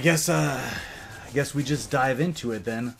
I guess we just dive into it then.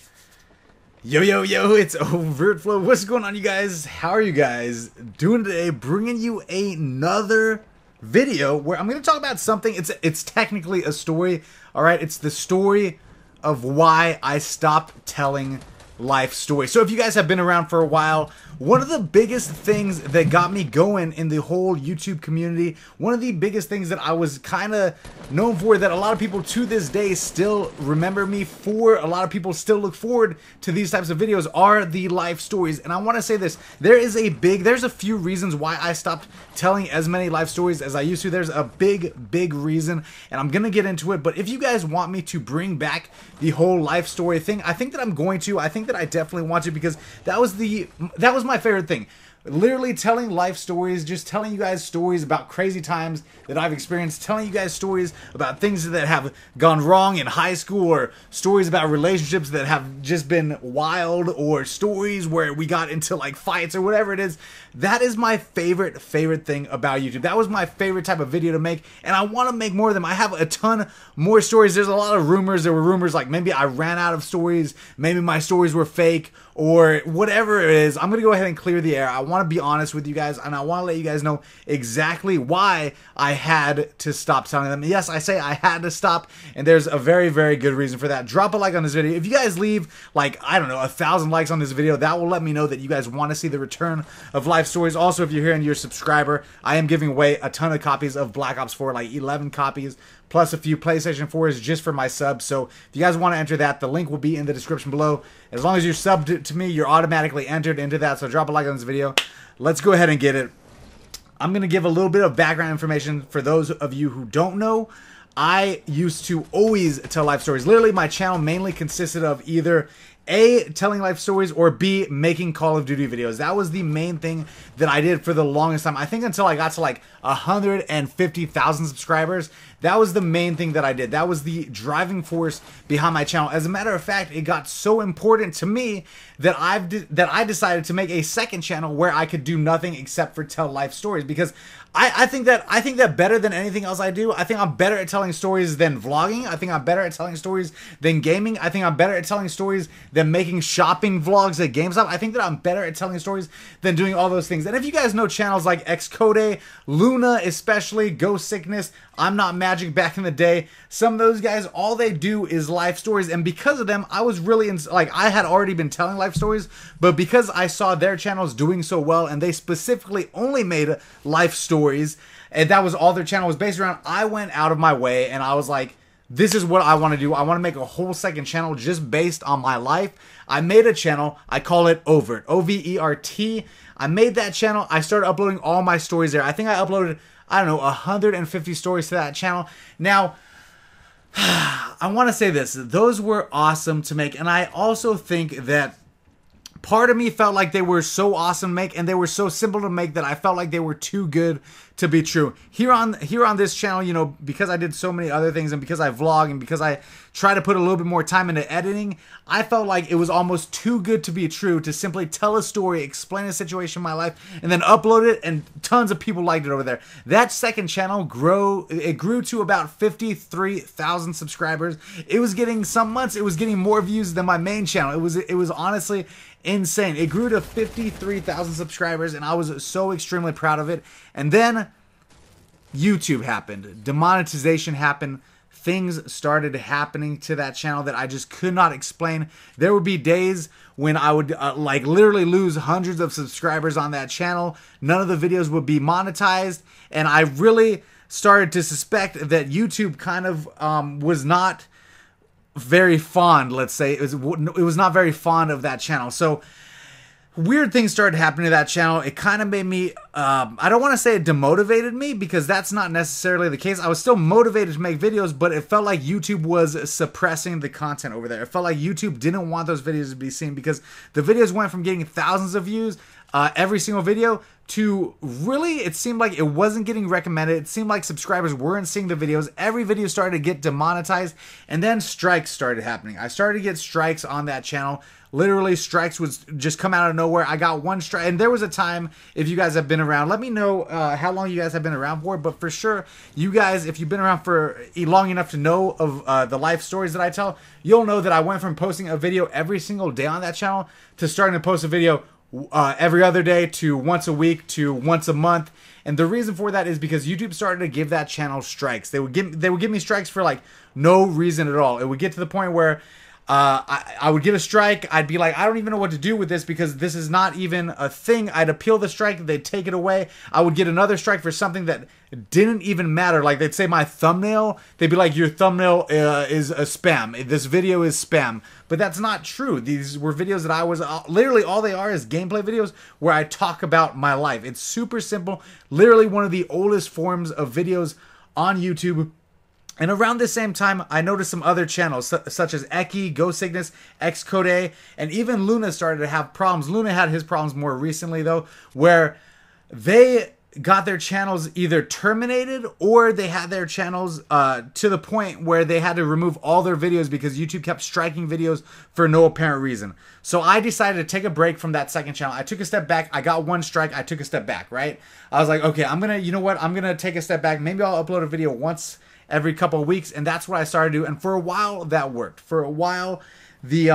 Yo, it's OVERTFLOW. What's going on, you guys? How are you guys doing today? Bringing you another video where I'm going to talk about something. It's technically a story, all right? It's the story of why I stopped telling life stories. So if you guys have been around for a while, one of the biggest things that got me going in the whole YouTube community, one of the biggest things that I was kind of known for, that a lot of people to this day still remember me for, a lot of people still look forward to these types of videos, are the life stories. And I want to say this, there's a few reasons why I stopped telling as many life stories as I used to. There's a big reason, and I'm gonna get into it. But if you guys want me to bring back the whole life story thing, I think that I'm going to. I think that I definitely want to, because that was my favorite thing. Literally telling life stories, just telling you guys stories about crazy times that I've experienced, telling you guys stories about things that have gone wrong in high school, or stories about relationships that have just been wild, or stories where we got into like fights or whatever it is. That is my favorite thing about YouTube. That was my favorite type of video to make, and I want to make more of them. I have a ton more stories. There's a lot of rumors. There were rumors like maybe I ran out of stories, maybe my stories were fake, or whatever it is. I'm going to go ahead and clear the air. I want to be honest with you guys, and I want to let you guys know exactly why I had to stop telling them. Yes, I say I had to stop, and there's a very good reason for that. Drop a like on this video. If you guys leave, like, I don't know, 1,000 likes on this video, that will let me know that you guys want to see the return of life stories. Also, if you're here and you're a subscriber, I am giving away a ton of copies of Black Ops 4, like 11 copies, plus a few PlayStation 4s just for my subs. So if you guys want to enter that, the link will be in the description below. As long as you're subbed to me, you're automatically entered into that. So drop a like on this video. Let's go ahead and get it. I'm going to give a little bit of background information for those of you who don't know. I used to always tell life stories. Literally, my channel mainly consisted of either A, telling life stories, or B, making Call of Duty videos. That was the main thing that I did for the longest time. I think until I got to like 150,000 subscribers, that was the main thing that I did. That was the driving force behind my channel. As a matter of fact, it got so important to me that I decided to make a second channel where I could do nothing except for tell life stories, because I think that better than anything else I do, I think I'm better at telling stories than vlogging. I think I'm better at telling stories than gaming. I think I'm better at telling stories than making shopping vlogs at GameStop. I think that I'm better at telling stories than doing all those things. And if you guys know channels like Xcode, Luna especially, Ghost Sickness, I'm Not Magic back in the day, some of those guys, all they do is life stories. And because of them, I was really, I had already been telling life stories, but because I saw their channels doing so well, and they specifically only made life stories, and that was all their channel was based around, I went out of my way and I was like, this is what I want to do. I want to make a whole second channel just based on my life. I made a channel. I call it Overt, O-V-E-R-T. I made that channel. I started uploading all my stories there. I think I uploaded, I don't know, 150 stories to that channel. Now, I want to say this. Those were awesome to make, and I also think that part of me felt like they were so awesome to make, and they were so simple to make, that I felt like they were too good to be true. Here on this channel, you know, because I did so many other things, and because I vlog, and because I try to put a little bit more time into editing, I felt like it was almost too good to be true to simply tell a story, explain a situation in my life, and then upload it, and tons of people liked it over there. That second channel grew to about 53,000 subscribers. It was getting, some months it was getting more views than my main channel. It was honestly insane. It grew to 53,000 subscribers, and I was so extremely proud of it. And then YouTube happened. Demonetization happened. Things started happening to that channel that I just could not explain. There would be days when I would like literally lose hundreds of subscribers on that channel. None of the videos would be monetized, and I really started to suspect that YouTube kind of was not very fond, let's say. It was not very fond of that channel. So weird things started happening to that channel. It kind of made me, I don't want to say it demotivated me, because that's not necessarily the case. I was still motivated to make videos, but it felt like YouTube was suppressing the content over there. It felt like YouTube didn't want those videos to be seen, because the videos went from getting thousands of views every single video, to really, it seemed like it wasn't getting recommended. It seemed like subscribers weren't seeing the videos. Every video started to get demonetized, and then strikes started happening. I started to get strikes on that channel. Literally, strikes would just come out of nowhere. I got one strike, and there was a time, if you guys have been around, let me know how long you guys have been around for, but for sure, you guys, if you've been around for long enough to know of the life stories that I tell, you'll know that I went from posting a video every single day on that channel to starting to post a video every other day, to once a week, to once a month. And the reason for that is because YouTube started to give that channel strikes. They would give me strikes for like no reason at all. It would get to the point where I would get a strike. I'd be like, I don't even know what to do with this because this is not even a thing. I'd appeal the strike. They'd take it away. I would get another strike for something that didn't even matter. Like, they'd say my thumbnail. They'd be like, your thumbnail is a spam. This video is spam. But that's not true. These were videos that I was literally, all they are is gameplay videos where I talk about my life. It's super simple. Literally one of the oldest forms of videos on YouTube. And around this same time, I noticed some other channels, such as Eki, Go Cygnus, Xcode, and even Luna started to have problems. Luna had his problems more recently, though, where they got their channels either terminated or they had their channels to the point where they had to remove all their videos because YouTube kept striking videos for no apparent reason. So I decided to take a break from that second channel. I took a step back. I got one strike. I took a step back, right? I was like, okay, you know what? I'm going to take a step back. Maybe I'll upload a video once every couple of weeks, and that's what I started to do. And for a while, that worked. For a while, the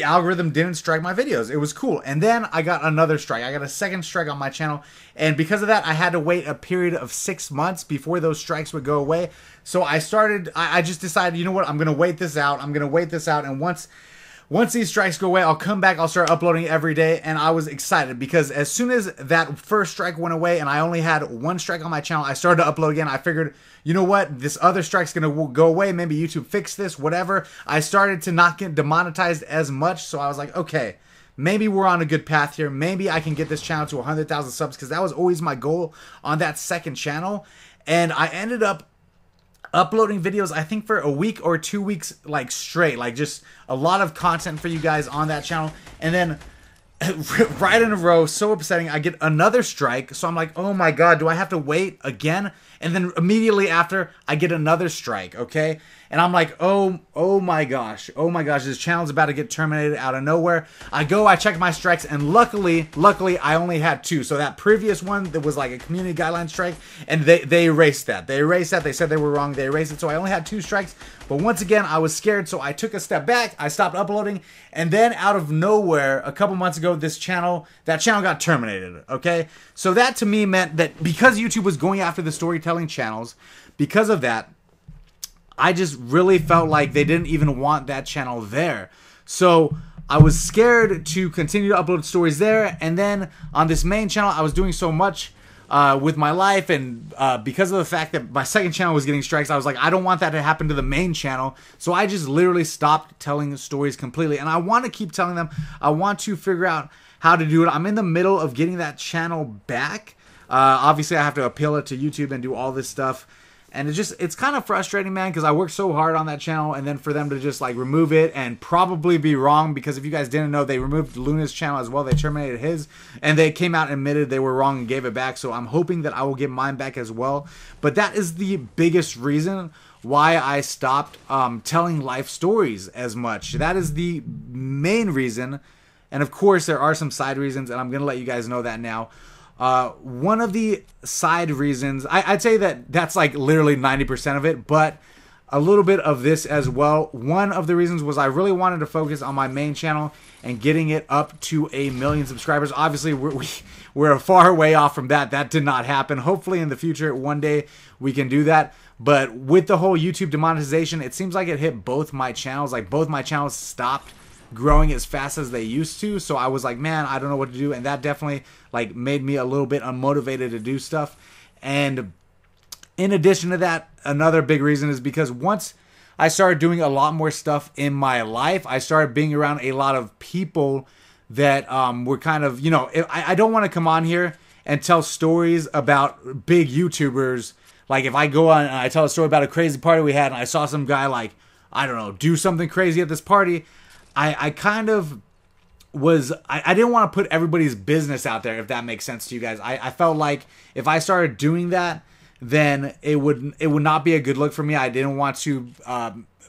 algorithm didn't strike my videos. It was cool. And then I got another strike. I got a second strike on my channel, and because of that, I had to wait a period of 6 months before those strikes would go away. So I just decided, you know what, I'm gonna wait this out. I'm gonna wait this out, and once these strikes go away, I'll come back, I'll start uploading every day. And I was excited because as soon as that first strike went away and I only had one strike on my channel, I started to upload again. I figured, you know what, this other strike's gonna go away. Maybe YouTube fixed this, whatever. I started to not get demonetized as much, so I was like, okay, maybe we're on a good path here. Maybe I can get this channel to 100,000 subs, because that was always my goal on that second channel. And I ended up uploading videos, I think, for a week or 2 weeks, like straight, like just a lot of content for you guys on that channel. And then right in a row, so upsetting, I get another strike. So I'm like, oh my god, do I have to wait again? And then immediately after, I get another strike, okay? And I'm like, oh my gosh, this channel's about to get terminated out of nowhere. I check my strikes, and luckily, I only had 2. So that previous one, that was like a community guideline strike, and they erased that. They said they were wrong, they erased it. So I only had 2 strikes. But once again, I was scared, so I took a step back, I stopped uploading, and then out of nowhere, a couple months ago, that channel got terminated, okay? So that to me meant that because YouTube was going after the storytelling channels, because of that, I just really felt like they didn't even want that channel there. So I was scared to continue to upload stories there, and then on this main channel, I was doing so much with my life, and because of the fact that my second channel was getting strikes, I was like, I don't want that to happen to the main channel. So I just literally stopped telling stories completely, and I want to keep telling them. I want to figure out how to do it. I'm in the middle of getting that channel back. Obviously, I have to appeal it to YouTube and do all this stuff. And it's kind of frustrating, man, because I worked so hard on that channel, and then for them to just like remove it and probably be wrong, because if you guys didn't know, they removed Luna's channel as well. They terminated his, and they came out and admitted they were wrong and gave it back. So I'm hoping that I will get mine back as well. But that is the biggest reason why I stopped telling life stories as much. That is the main reason. And of course, there are some side reasons, and I'm going to let you guys know that now. One of the side reasons, I'd say that's like literally 90% of it, but a little bit of this as well. One of the reasons was I really wanted to focus on my main channel and getting it up to 1 million subscribers. Obviously, we're a far way off from that. That did not happen. Hopefully in the future, one day we can do that. But with the whole YouTube demonetization, it seems like it hit both my channels. Like both my channels stopped growing as fast as they used to. So I was like, man, I don't know what to do. And that definitely like made me a little bit unmotivated to do stuff. And in addition to that, another big reason is because once I started doing a lot more stuff in my life, I started being around a lot of people that were kind of, you know, I don't want to come on here and tell stories about big YouTubers. Like if I go on and I tell a story about a crazy party we had and I saw some guy like, I don't know, do something crazy at this party, I kind of was I didn't want to put everybody's business out there, if that makes sense to you guys. I felt like if I started doing that, then it would not be a good look for me. I didn't want to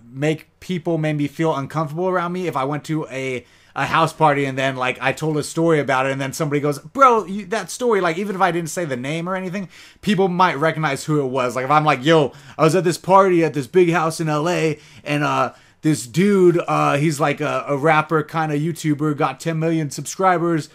make people maybe feel uncomfortable around me if I went to a house party and then like I told a story about it and then somebody goes, bro, that story, like even if I didn't say the name or anything, people might recognize who it was. Like if I'm like, yo, I was at this party at this big house in LA and this dude, he's like a rapper kind of YouTuber, got 10 million subscribers,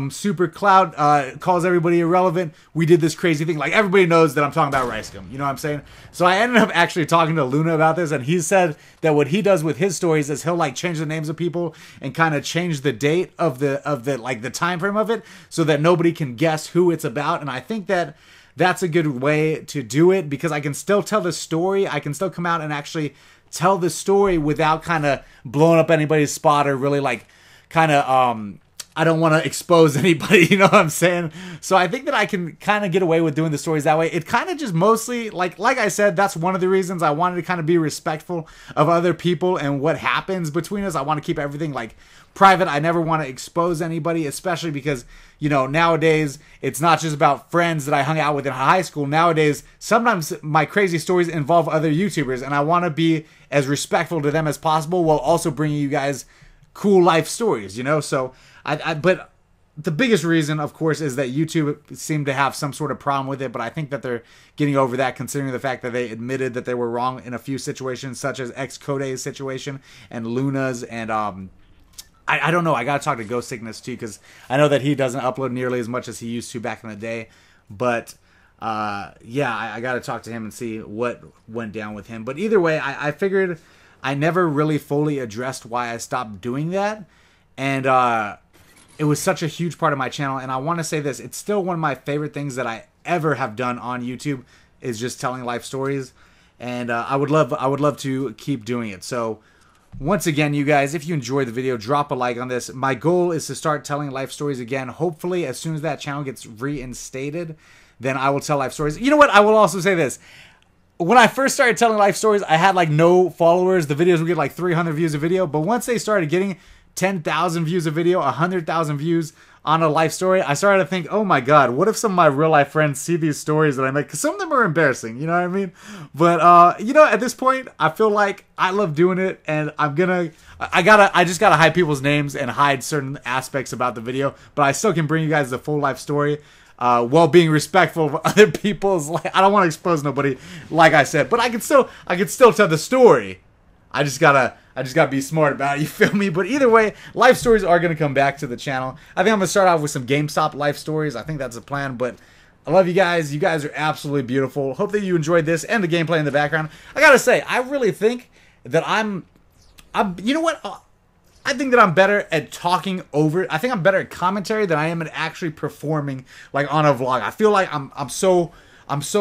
super clout, calls everybody irrelevant. We did this crazy thing. Like everybody knows that I'm talking about Rice Gum. You know what I'm saying? So I ended up actually talking to Luna about this, and he said that what he does with his stories is he'll like change the names of people and kind of change the date of the like the time frame of it so that nobody can guess who it's about. And I think that that's a good way to do it because I can still tell the story. I can still come out and actually tell the story without kind of blowing up anybody's spot or really like kind of I don't want to expose anybody, you know what I'm saying? So I think that I can kind of get away with doing the stories that way. It kind of just mostly, like I said, that's one of the reasons I wanted to kind of be respectful of other people and what happens between us. I want to keep everything like private. I never want to expose anybody, especially because, you know, nowadays it's not just about friends that I hung out with in high school. Nowadays, sometimes my crazy stories involve other YouTubers, and I want to be as respectful to them as possible while also bringing you guys cool life stories, you know? So but the biggest reason, of course, is that YouTube seemed to have some sort of problem with it, but I think that they're getting over that considering the fact that they admitted that they were wrong in a few situations, such as Xcode's situation and Luna's, and I don't know, I gotta talk to Ghost Sickness too, because I know that he doesn't upload nearly as much as he used to back in the day, but yeah, I gotta talk to him and see what went down with him. But either way, I figured I never really fully addressed why I stopped doing that, and it was such a huge part of my channel, and I want to say this, it's still one of my favorite things that I ever have done on YouTube is just telling life stories, and I would love to keep doing it. So once again, you guys, if you enjoyed the video, drop a like on this. My goal is to start telling life stories again. Hopefully, as soon as that channel gets reinstated, then I will tell life stories. You know what? I will also say this. When I first started telling life stories, I had like no followers. The videos would get like 300 views a video, but once they started getting 10,000 views a video, 100,000 views on a life story, I started to think, oh my god, what if some of my real life friends see these stories that I make? Because some of them are embarrassing, you know what I mean? But, you know, at this point, I feel like I love doing it, and I just gotta hide people's names and hide certain aspects about the video, but I still can bring you guys the full life story, while being respectful of other people's, like, I don't want to expose nobody, like I said, but I can still tell the story. I just gotta be smart about it, you feel me? But either way, life stories are gonna come back to the channel. I think I'm gonna start off with some GameStop life stories. I think that's the plan, but I love you guys. You guys are absolutely beautiful. Hope that you enjoyed this and the gameplay in the background. I gotta say, I really think that I'm you know what? I think that I'm better at talking over. I think I'm better at commentary than I am at actually performing like on a vlog. I feel like I'm so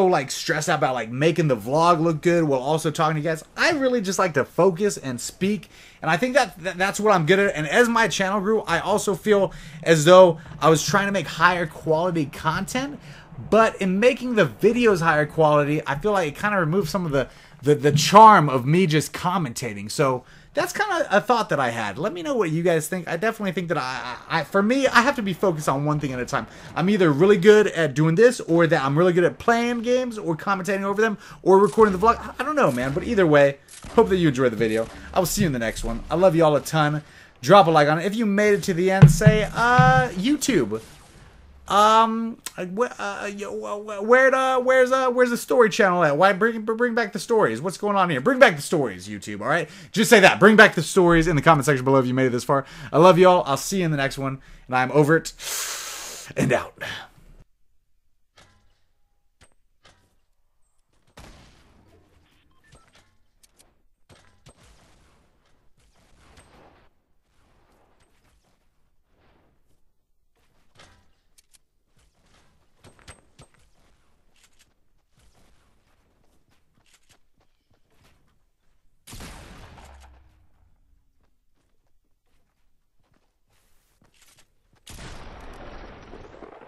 like stressed out about like making the vlog look good while also talking to you guys. I really just like to focus and speak, and I think that's what I'm good at. And as my channel grew, I also feel as though I was trying to make higher quality content, but in making the videos higher quality, I feel like it kind of removed some of the charm of me just commentating. So that's kind of a thought that I had. Let me know what you guys think. I definitely think that for me, I have to be focused on one thing at a time. I'm either really good at doing this, or that I'm really good at playing games, or commentating over them, or recording the vlog. I don't know, man. But either way, hope that you enjoyed the video. I will see you in the next one. I love you all a ton. Drop a like on it. If you made it to the end, say, YouTube. Where's the story channel at? Why bring back the stories? What's going on here? Bring back the stories, YouTube, all right? Just say that. Bring back the stories in the comment section below if you made it this far. I love y'all. I'll see you in the next one, and I'm Overt and out.